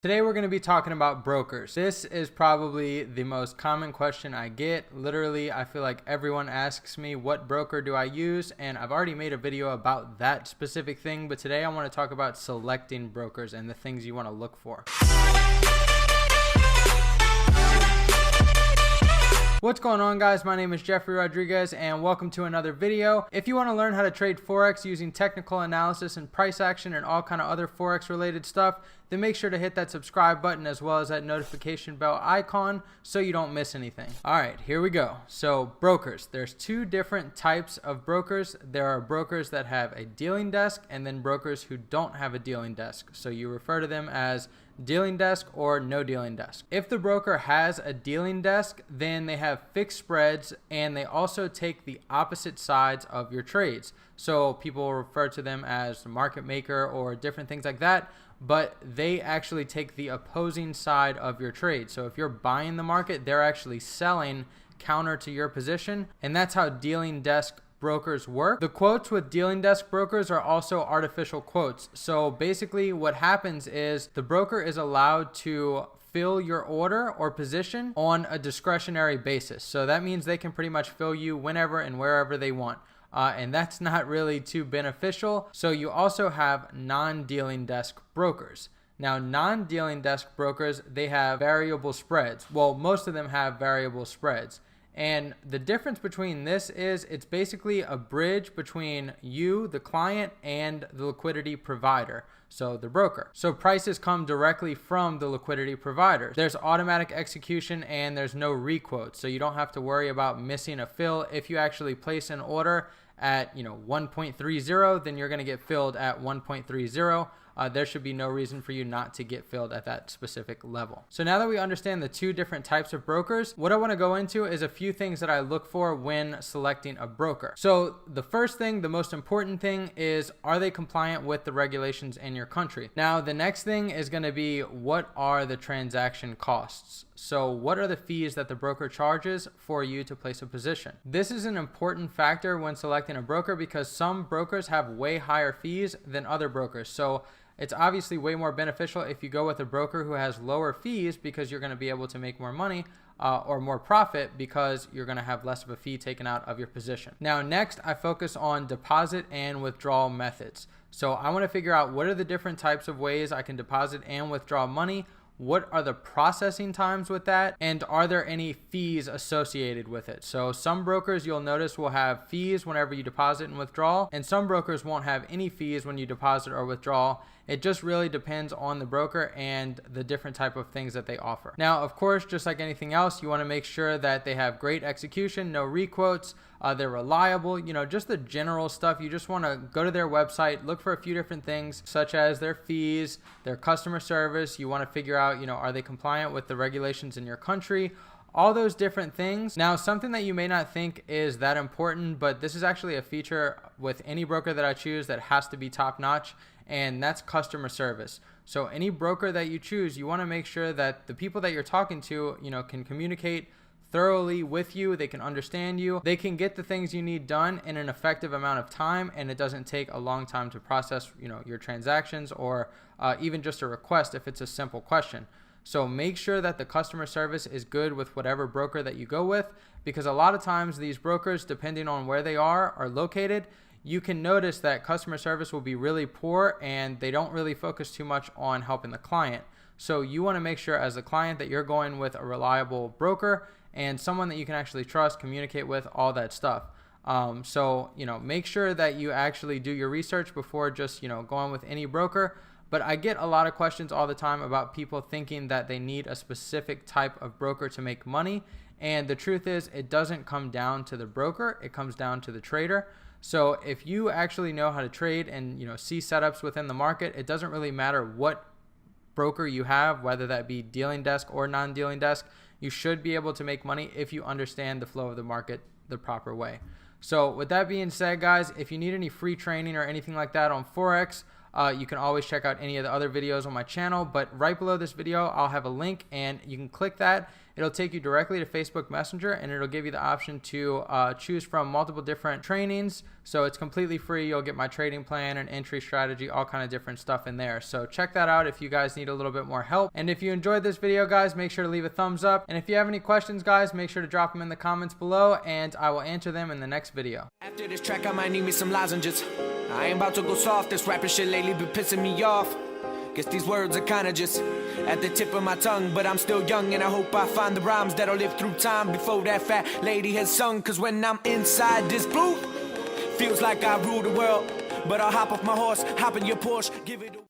Today we're going to be talking about brokers. This is probably the most common question I get. Literally, I feel like everyone asks me, what broker do I use? And I've already made a video about that specific thing, but today I want to talk about selecting brokers and the things you want to look for. What's going on, guys? My name is Jeffrey Rodriguez and welcome to another video. If you want to learn how to trade Forex using technical analysis and price action and all kind of other Forex related stuff, then make sure to hit that subscribe button as well as that notification bell icon so you don't miss anything. All right, here we go. So brokers, there's two different types of brokers. There are brokers that have a dealing desk and then brokers who don't have a dealing desk. So you refer to them as dealing desk or no dealing desk. If the broker has a dealing desk, then they have fixed spreads and they also take the opposite sides of your trades. So people refer to them as the market maker or different things like that, but they actually take the opposing side of your trade. So if you're buying the market, they're actually selling counter to your position, and that's how dealing desk brokers work. The quotes with dealing desk brokers are also artificial quotes. So basically what happens is the broker is allowed to fill your order or position on a discretionary basis. So that means they can pretty much fill you whenever and wherever they want. And that's not really too beneficial. So you also have non-dealing desk brokers. Now, non-dealing desk brokers, they have variable spreads. Well, most of them have variable spreads. And the difference between this is it's basically a bridge between you, the client, and the liquidity provider, so the broker. So prices come directly from the liquidity provider. There's automatic execution and there's no requote, so you don't have to worry about missing a fill. If you actually place an order at 1.30, then you're going to get filled at 1.30. There should be no reason for you not to get filled at that specific level. So now that we understand the two different types of brokers, what I want to go into is a few things that I look for when selecting a broker. So the first thing, the most important thing is, are they compliant with the regulations in your country? Now, the next thing is going to be, what are the transaction costs? So what are the fees that the broker charges for you to place a position? This is an important factor when selecting a broker because some brokers have way higher fees than other brokers. So it's obviously way more beneficial if you go with a broker who has lower fees because you're going to be able to make more money or more profit because you're going to have less of a fee taken out of your position. Now, next, I focus on deposit and withdrawal methods. So I want to figure out what are the different types of ways I can deposit and withdraw money. What are the processing times with that? And are there any fees associated with it? So some brokers, you'll notice, will have fees whenever you deposit and withdraw, and some brokers won't have any fees when you deposit or withdraw. It just really depends on the broker and the different type of things that they offer. Now, of course, just like anything else, you want to make sure that they have great execution, no requotes, they're reliable, just the general stuff. You just want to go to their website, look for a few different things such as their fees, their customer service. You want to figure out, are they compliant with the regulations in your country? All those different things. Now, something that you may not think is that important, but this is actually a feature with any broker that I choose that has to be top notch, and that's customer service. So any broker that you choose, you want to make sure that the people that you're talking to, can communicate thoroughly with you, they can understand you, they can get the things you need done in an effective amount of time, and it doesn't take a long time to process, your transactions or even just a request if it's a simple question. So make sure that the customer service is good with whatever broker that you go with, because a lot of times these brokers, depending on where they are located, you can notice that customer service will be really poor and they don't really focus too much on helping the client. So you want to make sure as a client that you're going with a reliable broker and someone that you can actually trust, communicate with, all that stuff. So make sure that you actually do your research before just going with any broker. But I get a lot of questions all the time about people thinking that they need a specific type of broker to make money. And the truth is, it doesn't come down to the broker, it comes down to the trader. So if you actually know how to trade and see setups within the market, it doesn't really matter what broker you have, whether that be dealing desk or non-dealing desk. You should be able to make money if you understand the flow of the market the proper way. So with that being said, guys, if you need any free training or anything like that on Forex, You can always check out any of the other videos on my channel, but right below this video I'll have a link, and you can click that. It'll take you directly to Facebook Messenger, and it'll give you the option to choose from multiple different trainings. So it's completely free. You'll get my trading plan and entry strategy, all kind of different stuff in there. So check that out if you guys need a little bit more help. And if you enjoyed this video, guys, make sure to leave a thumbs up. And if you have any questions, guys, make sure to drop them in the comments below, and I will answer them in the next video. After this track, I might need me some lozenges. I ain't about to go soft. This rapping shit lately been pissing me off. Guess these words are kinda just at the tip of my tongue, but I'm still young and I hope I find the rhymes that'll live through time before that fat lady has sung. Cause when I'm inside this booth, feels like I rule the world. But I'll hop off my horse, hop in your Porsche, give it a